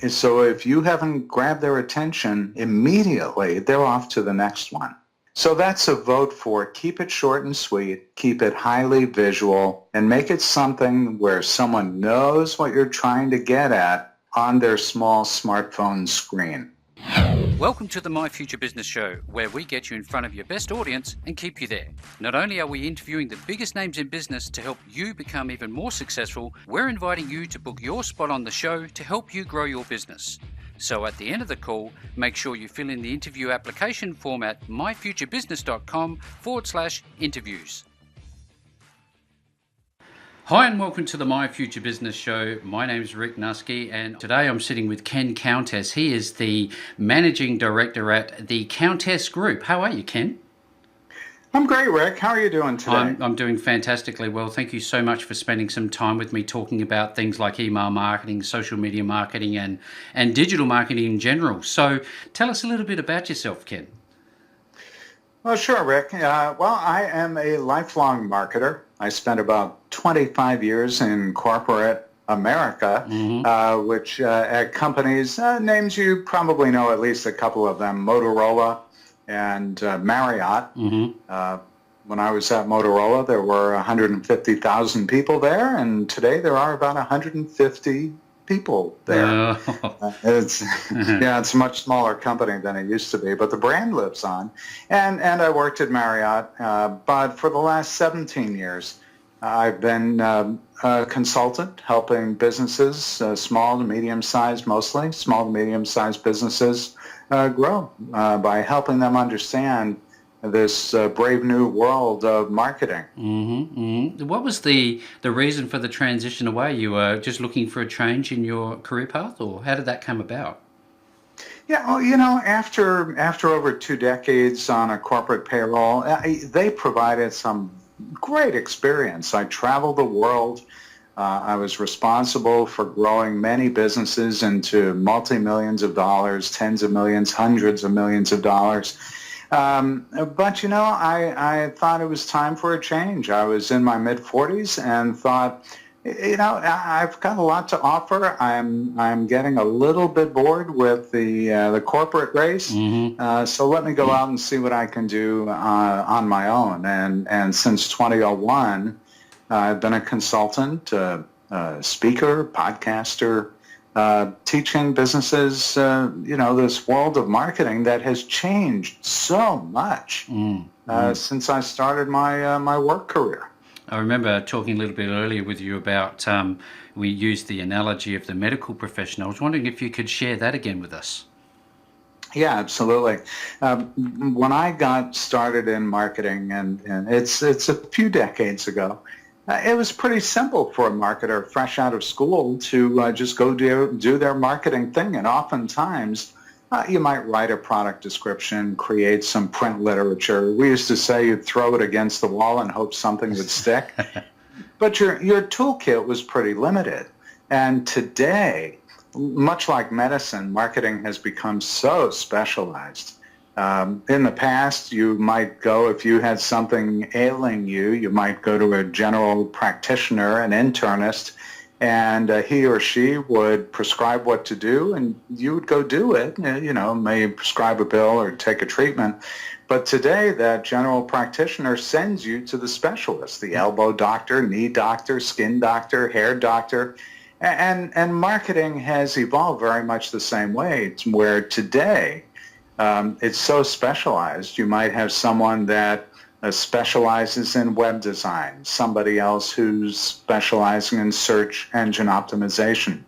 So if you haven't grabbed their attention immediately, they're off to the next one. So that's a vote for keep it short and sweet, keep it highly visual, and make it something where someone knows what you're trying to get at on their small smartphone screen. Welcome to the My Future Business Show, where we get you in front of your best audience and keep you there. Not only are we interviewing the biggest names in business to help you become even more successful, we're inviting you to book your spot on the show to help you grow your business. So at the end of the call, make sure you fill in the interview application form at myfuturebusiness.com/interviews. Hi and welcome to the My Future Business Show. My name is Rick Nuske and today I'm sitting with Ken Countess. He is the Managing Director at the Countess Group. How are you, Ken? I'm great, Rick. How are you doing today? I'm doing fantastically well. Thank you so much for spending some time with me talking about things like email marketing, social media marketing and digital marketing in general. So tell us a little bit about yourself, Ken. Well, sure, Rick. I am a lifelong marketer. I spent about 25 years in corporate America, which at companies, names you probably know at least a couple of them, Motorola and Marriott. When I was at Motorola, there were 150,000 people there, and today there are about 150 people there. It's a much smaller company than it used to be, but the brand lives on. And I worked at Marriott, but for the last 17 years, I've been a consultant helping businesses, small to medium-sized mostly, small to medium-sized businesses grow by helping them understand this brave new world of marketing. What was the reason for the transition away? You were just looking for a change in your career path, or how did that come about? Yeah, well, after over 2 decades on a corporate payroll, they provided some great experience. I traveled the world. I was responsible for growing many businesses into multi-millions of dollars, tens of millions, hundreds of millions of dollars. But, I thought it was time for a change. I was in my mid-40s and thought, I've got a lot to offer. I'm getting a little bit bored with the corporate race. So let me go out and see what I can do on my own. And since 2001, I've been a consultant, speaker, podcaster, teaching businesses, this world of marketing that has changed so much since I started my work career. I remember talking a little bit earlier with you about, we used the analogy of the medical profession. I was wondering if you could share that again with us. Yeah, absolutely. When I got started in marketing, and it's a few decades ago, it was pretty simple for a marketer fresh out of school to just go do their marketing thing. And oftentimes, you might write a product description, create some print literature. We used to say you'd throw it against the wall and hope something would stick. But your toolkit was pretty limited. And today, much like medicine, marketing has become so specialized. In the past, you might go, if you had something ailing you, you might go to a general practitioner, an internist, and he or she would prescribe what to do, and you would go do it, may prescribe a pill or take a treatment. But today, that general practitioner sends you to the specialist, the elbow doctor, knee doctor, skin doctor, hair doctor. And marketing has evolved very much the same way. It's where today it's so specialized. You might have someone that specializes in web design, somebody else who's specializing in search engine optimization,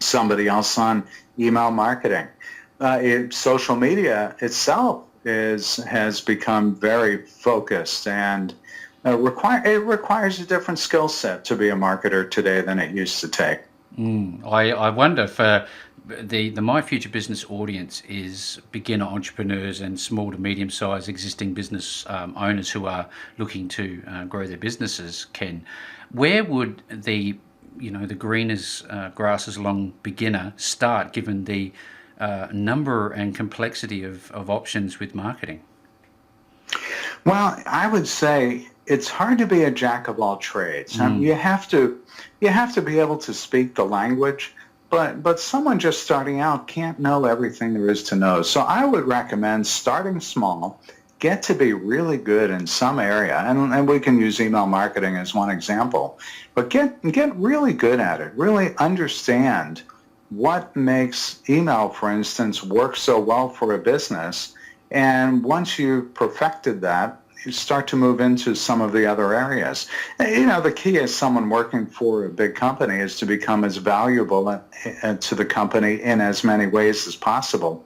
somebody else on email marketing. Social media itself has become very focused, and it requires a different skill set to be a marketer today than it used to take. I wonder if the My Future Business audience is beginner entrepreneurs and small to medium-sized existing business owners who are looking to grow their businesses. Ken, where would the greenest grasses along beginner start, given the number and complexity of options with marketing? Well, I would say it's hard to be a jack of all trades. You have to be able to speak the language, but someone just starting out can't know everything there is to know. So I would recommend starting small, get to be really good in some area, and we can use email marketing as one example, but get really good at it, really understand what makes email, for instance, work so well for a business. And once you've perfected that, you start to move into some of the other areas. The key as someone working for a big company is to become as valuable to the company in as many ways as possible.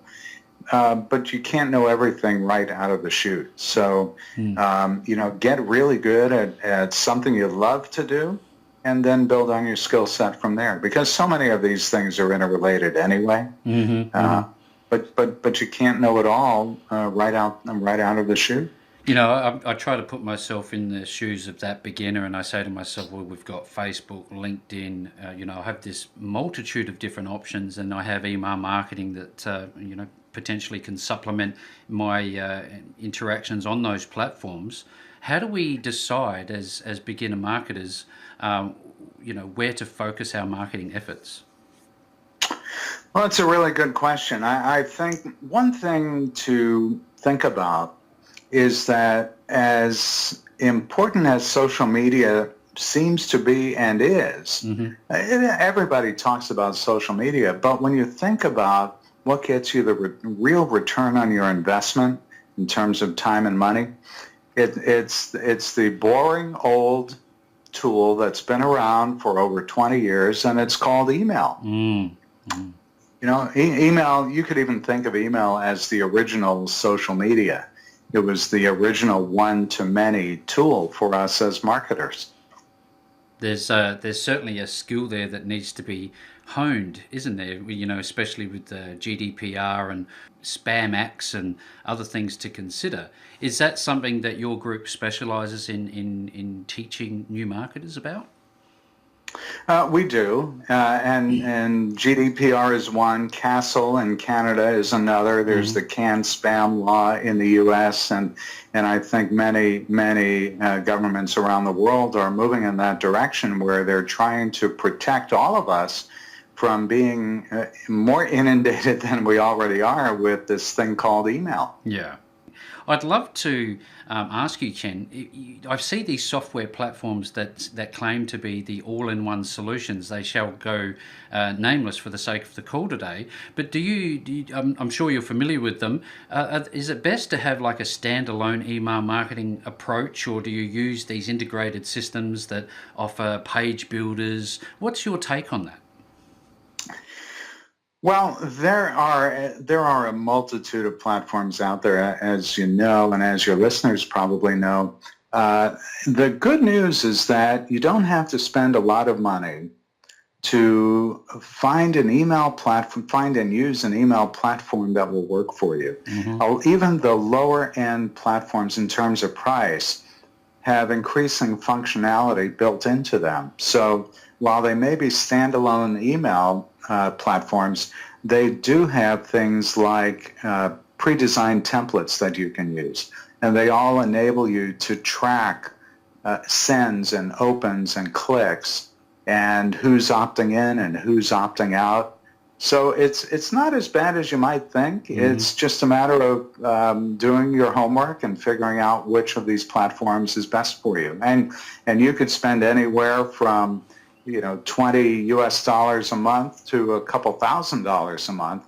But you can't know everything right out of the chute. So, get really good at something you love to do, and then build on your skill set from there. Because so many of these things are interrelated anyway. But you can't know it all right out of the chute. I try to put myself in the shoes of that beginner, and I say to myself, well, we've got Facebook, LinkedIn, I have this multitude of different options, and I have email marketing that, potentially can supplement my interactions on those platforms. How do we decide as beginner marketers, where to focus our marketing efforts? Well, it's a really good question. I think one thing to think about is that as important as social media seems to be and is, everybody talks about social media, but when you think about what gets you the real return on your investment in terms of time and money, it's the boring old tool that's been around for over 20 years, and it's called email. Email, you could even think of email as the original social media. It was the original one-to-many tool for us as marketers. There's certainly a skill there that needs to be honed, isn't there? Especially with the GDPR and spam acts and other things to consider. Is that something that your group specialises in teaching new marketers about? We do, and GDPR is one. Castle in Canada is another. There's the Canspam law in the U.S., and I think many governments around the world are moving in that direction, where they're trying to protect all of us from being more inundated than we already are with this thing called email. Yeah. I'd love to ask you, Ken, I see these software platforms that claim to be the all-in-one solutions. They shall go nameless for the sake of the call today. But do you I'm sure you're familiar with them. Is it best to have like a standalone email marketing approach, or do you use these integrated systems that offer page builders? What's your take on that? Well, there are a multitude of platforms out there, as you know, and as your listeners probably know. The good news is that you don't have to spend a lot of money to find an email platform, find and use an email platform that will work for you. Even the lower end platforms in terms of price have increasing functionality built into them. So while they may be standalone email platforms, they do have things like pre-designed templates that you can use, and they all enable you to track sends and opens and clicks and who's opting in and who's opting out. So it's not as bad as you might think. It's just a matter of doing your homework and figuring out which of these platforms is best for you. And you could spend anywhere from $20 US a month to a couple $1,000s a month.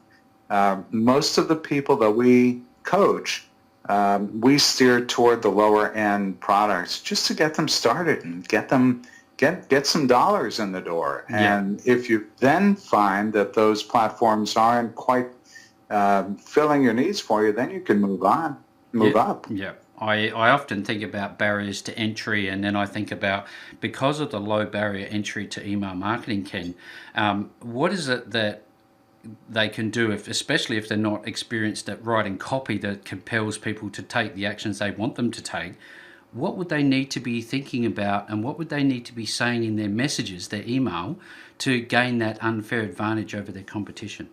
Most of the people that we coach, we steer toward the lower end products just to get them started and get some dollars in the door. Yeah. And if you then find that those platforms aren't quite filling your needs for you, then you can move up. Yeah. I often think about barriers to entry, and then I think about, because of the low barrier entry to email marketing, Ken, what is it that they can do, especially if they're not experienced at writing copy that compels people to take the actions they want them to take? What would they need to be thinking about, and what would they need to be saying in their messages, their email, to gain that unfair advantage over their competition?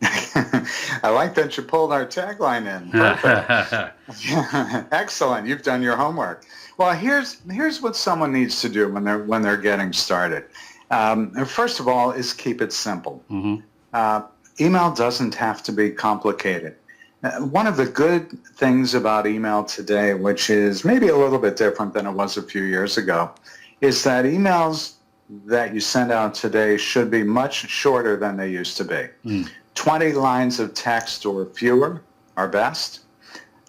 I like that you pulled our tagline in. Perfect. Excellent. You've done your homework. Well, here's what someone needs to do when they're getting started. First of all, is keep it simple. Mm-hmm. Email doesn't have to be complicated. One of the good things about email today, which is maybe a little bit different than it was a few years ago, is that emails that you send out today should be much shorter than they used to be. 20 lines of text or fewer are best.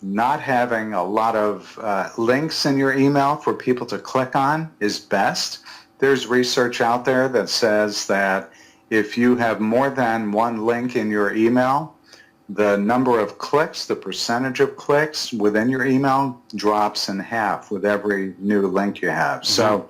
Not having a lot of links in your email for people to click on is best. There's research out there that says that if you have more than one link in your email, the number of clicks, the percentage of clicks within your email drops in half with every new link you have. So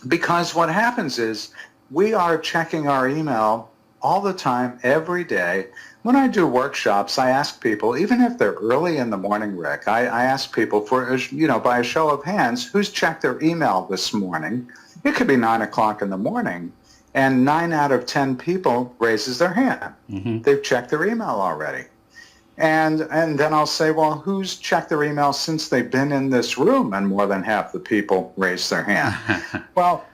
because what happens is we are checking our email all the time, every day. When I do workshops, I ask people, even if they're early in the morning, Rick, I ask people for, by a show of hands, who's checked their email this morning? It could be 9 o'clock in the morning, and 9 out of 10 people raises their hand. They've checked their email already. And then I'll say, well, who's checked their email since they've been in this room? And more than half the people raise their hand. Well,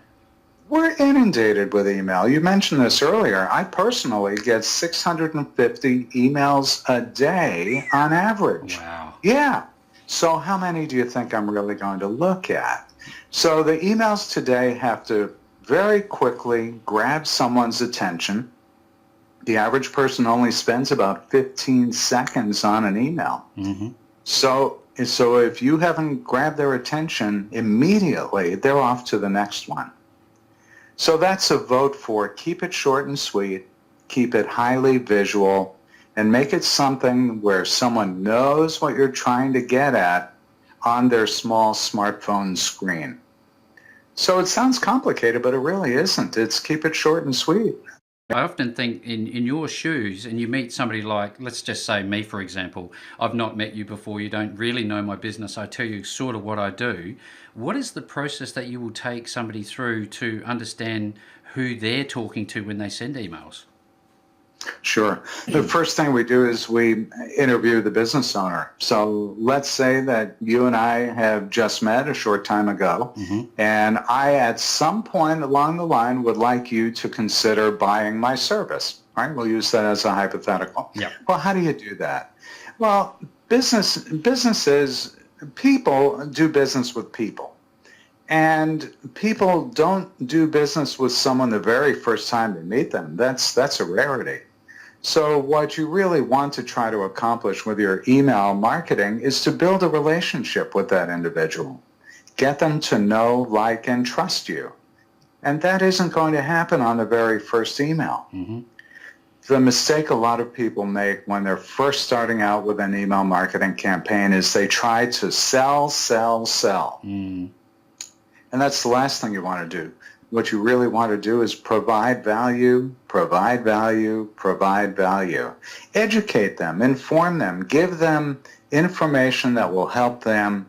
we're inundated with email. You mentioned this earlier. I personally get 650 emails a day on average. Wow. Yeah. So how many do you think I'm really going to look at? So the emails today have to very quickly grab someone's attention. The average person only spends about 15 seconds on an email. So if you haven't grabbed their attention immediately, they're off to the next one. So that's a vote for keep it short and sweet, keep it highly visual, and make it something where someone knows what you're trying to get at on their small smartphone screen. So it sounds complicated, but it really isn't. It's keep it short and sweet. I often think in your shoes, and you meet somebody like, let's just say me, for example. I've not met you before. You don't really know my business. I tell you sort of what I do. What is the process that you will take somebody through to understand who they're talking to when they send emails? Sure. The first thing we do is we interview the business owner. So let's say that you and I have just met a short time ago, and I at some point along the line would like you to consider buying my service. Right? We'll use that as a hypothetical. Yeah. Well, how do you do that? Well, businesses, people do business with people. And people don't do business with someone the very first time they meet them. That's a rarity. So what you really want to try to accomplish with your email marketing is to build a relationship with that individual. Get them to know, like, and trust you. And that isn't going to happen on the very first email. The mistake a lot of people make when they're first starting out with an email marketing campaign is they try to sell. And that's the last thing you want to do. What you really want to do is provide value. Educate them, inform them, give them information that will help them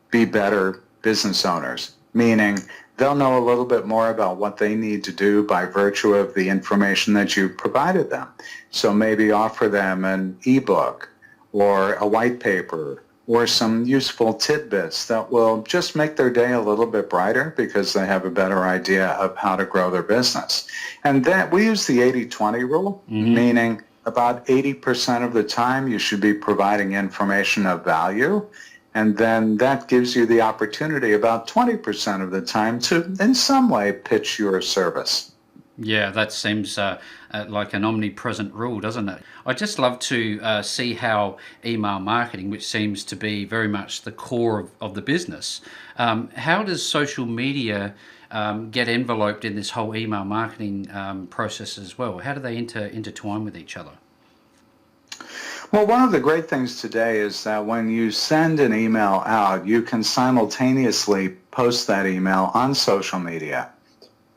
be better business owners, meaning they'll know a little bit more about what they need to do by virtue of the information that you provided them. So maybe offer them an ebook or a white paper or some useful tidbits that will just make their day a little bit brighter because they have a better idea of how to grow their business. And that we use the 80-20 rule, meaning about 80% of the time you should be providing information of value, and then that gives you the opportunity about 20% of the time to in some way pitch your service. Yeah, that seems like an omnipresent rule, doesn't it? I'd just love to see how email marketing, which seems to be very much the core of the business, how does social media get enveloped in this whole email marketing process as well? How do they intertwine with each other? Well, one of the great things today is that when you send an email out, you can simultaneously post that email on social media.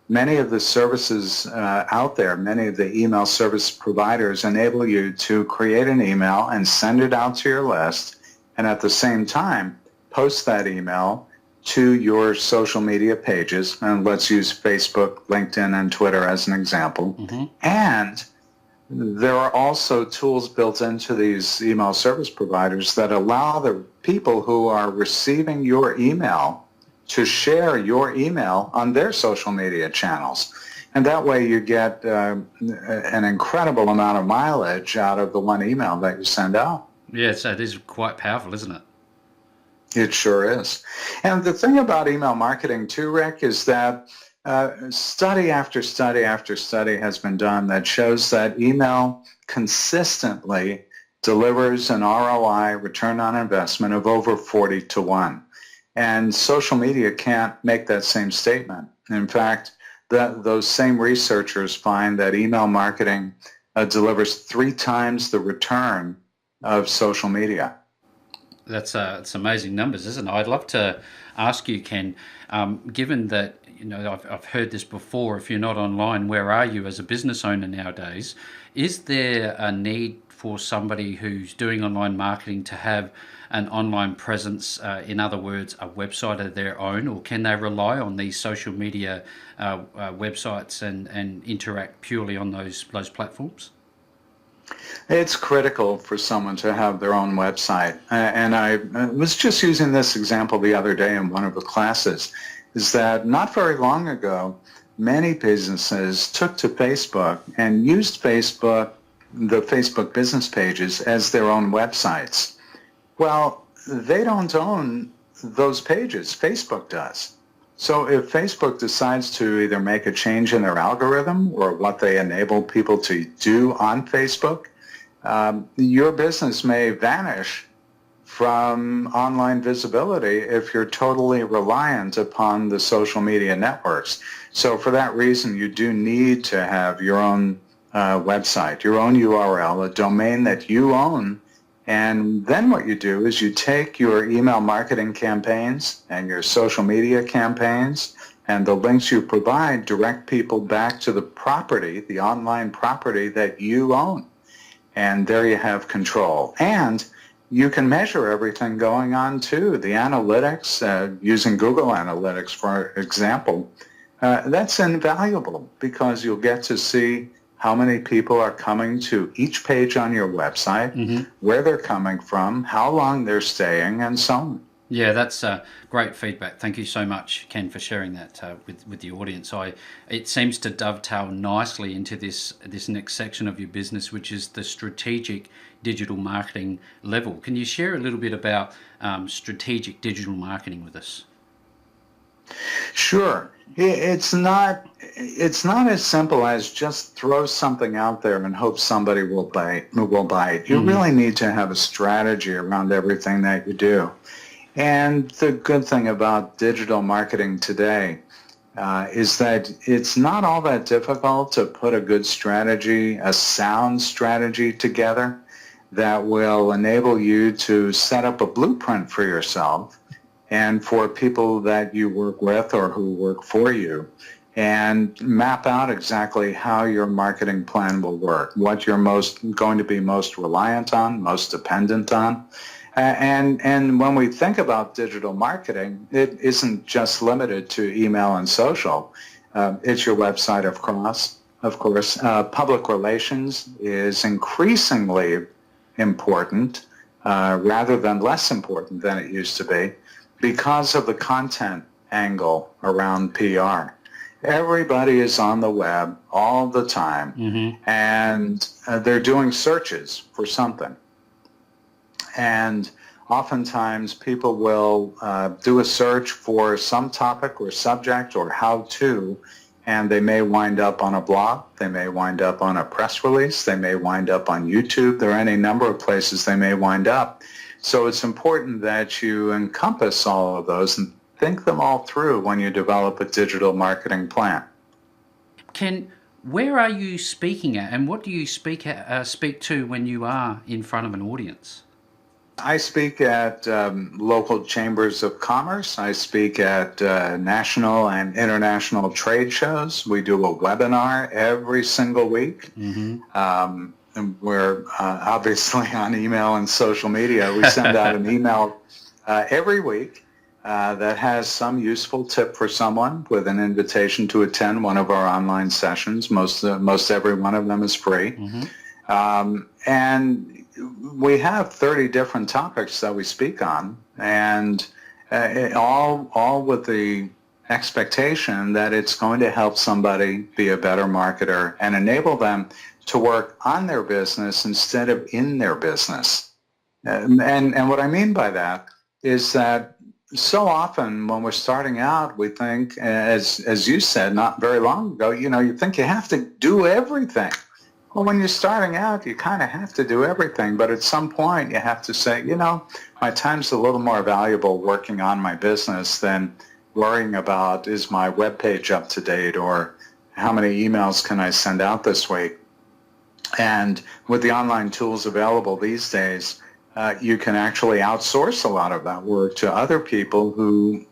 Many of the services out there, many of the email service providers enable you to create an email and send it out to your list, and at the same time, post that email to your social media pages. And let's use Facebook, LinkedIn, and Twitter as an example. And there are also tools built into these email service providers that allow the people who are receiving your email to share your email on their social media channels. And that way you get an incredible amount of mileage out of the one email that you send out. Yeah, so it is quite powerful, isn't it? It sure is. And the thing about email marketing too, Rick, is that study after study after study has been done that shows that email consistently delivers an ROI, return on investment, of over 40 to 1. And social media can't make that same statement. In fact, those same researchers find that email marketing delivers 3 times the return of social media. That's it's amazing numbers, isn't it? I'd love to ask you, Ken, given that I've heard this before. If you're not online, where are you as a business owner nowadays? Is there a need for somebody who's doing online marketing to have an online presence, in other words, a website of their own, or can they rely on these social media websites and interact purely on those platforms? It's critical for someone to have their own website. And I was just using this example the other day in one of the classes, is that not very long ago, many businesses took to Facebook and used the Facebook business pages as their own websites. Well, they don't own those pages. Facebook does. So if Facebook decides to either make a change in their algorithm or what they enable people to do on Facebook, your business may vanish from online visibility if you're totally reliant upon the social media networks. So for that reason, you do need to have your own website, your own URL, a domain that you own. And then what you do is you take your email marketing campaigns and your social media campaigns and the links you provide direct people back to the property, the online property that you own. And there you have control. And you can measure everything going on too. The analytics, using Google Analytics, for example, that's invaluable because you'll get to see how many people are coming to each page on your website, where they're coming from, how long they're staying, and so on. Yeah, that's great feedback. Thank you so much, Ken, for sharing that with the audience. It seems to dovetail nicely into this next section of your business, which is the strategic digital marketing level. Can you share a little bit about strategic digital marketing with us? Sure. It's not as simple as just throw something out there and hope somebody will buy it. You really need to have a strategy around everything that you do. And the good thing about digital marketing today is that it's not all that difficult to put a good strategy, a sound strategy together that will enable you to set up a blueprint for yourself and for people that you work with or who work for you, and map out exactly how your marketing plan will work, what you're going to be most reliant on, most dependent on. And when we think about digital marketing, it isn't just limited to email and social. It's your website, of course. Public relations is increasingly important rather than less important than it used to be, because of the content angle around PR. Everybody is on the web all the time, and they're doing searches for something. And oftentimes people will do a search for some topic or subject or how-to, and they may wind up on a blog, they may wind up on a press release, they may wind up on YouTube. There are any number of places they may wind up. So it's important that you encompass all of those and think them all through when you develop a digital marketing plan. Ken, where are you speaking at, and what do you speak to when you are in front of an audience? I speak at local chambers of commerce. I speak at national and international trade shows. We do a webinar every single week. And we're obviously on email and social media. We send out an email every week that has some useful tip for someone with an invitation to attend one of our online sessions. Most every one of them is free. And we have 30 different topics that we speak on, and all with the expectation that it's going to help somebody be a better marketer and enable them to work on their business instead of in their business. And what I mean by that is that so often when we're starting out, we think, as you said not very long ago, you think you have to do everything. Well, when you're starting out, you kind of have to do everything, but at some point you have to say, my time's a little more valuable working on my business than worrying about, is my webpage up to date, or how many emails can I send out this week? And with the online tools available these days, you can actually outsource a lot of that work to other people who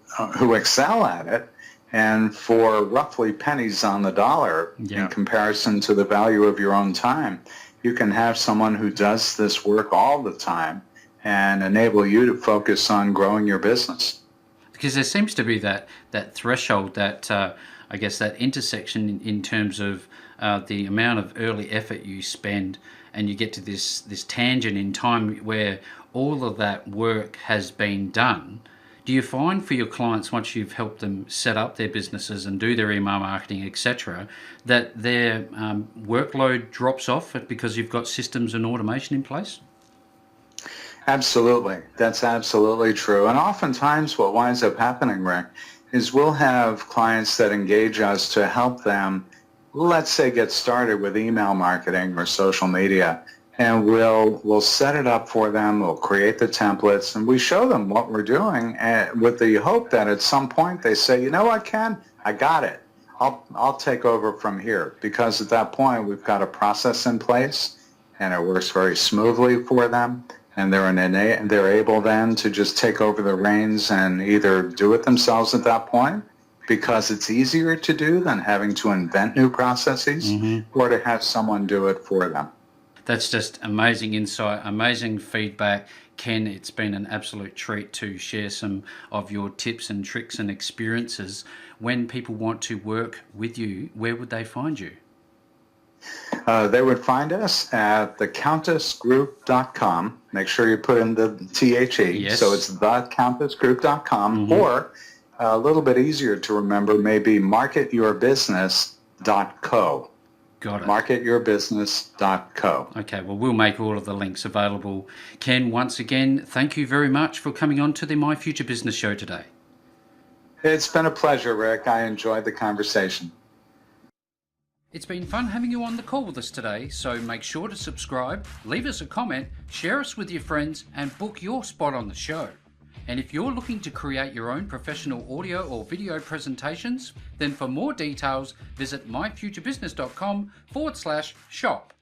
excel at it, and for roughly pennies on the dollar in comparison to the value of your own time, you can have someone who does this work all the time and enable you to focus on growing your business. Because there seems to be that threshold, that I guess that intersection in terms of the amount of early effort you spend, and you get to this tangent in time where all of that work has been done. Do you find for your clients, once you've helped them set up their businesses and do their email marketing, etc., that their workload drops off because you've got systems and automation in place? Absolutely. That's absolutely true. And oftentimes what winds up happening, Rick, is we'll have clients that engage us to help them, let's say, get started with email marketing or social media. And we'll set it up for them, we'll create the templates, and we show them what we're doing, with the hope that at some point they say, you know what, Ken, I got it. I'll take over from here, because at that point we've got a process in place and it works very smoothly for them, and they're able then to just take over the reins and either do it themselves at that point, because it's easier to do than having to invent new processes, or to have someone do it for them. That's just amazing insight, amazing feedback. Ken, it's been an absolute treat to share some of your tips and tricks and experiences. When people want to work with you, where would they find you? They would find us at thecountessgroup.com. Make sure you put in the THE. Yes. So it's thecountessgroup.com, or a little bit easier to remember, maybe marketyourbusiness.co. Got it. Marketyourbusiness.co. Okay, well, we'll make all of the links available. Ken, once again, thank you very much for coming on to the My Future Business show today. It's been a pleasure, Rick. I enjoyed the conversation. It's been fun having you on the call with us today, so make sure to subscribe, leave us a comment, share us with your friends, and book your spot on the show. And if you're looking to create your own professional audio or video presentations, then for more details, visit myfuturebusiness.com/shop.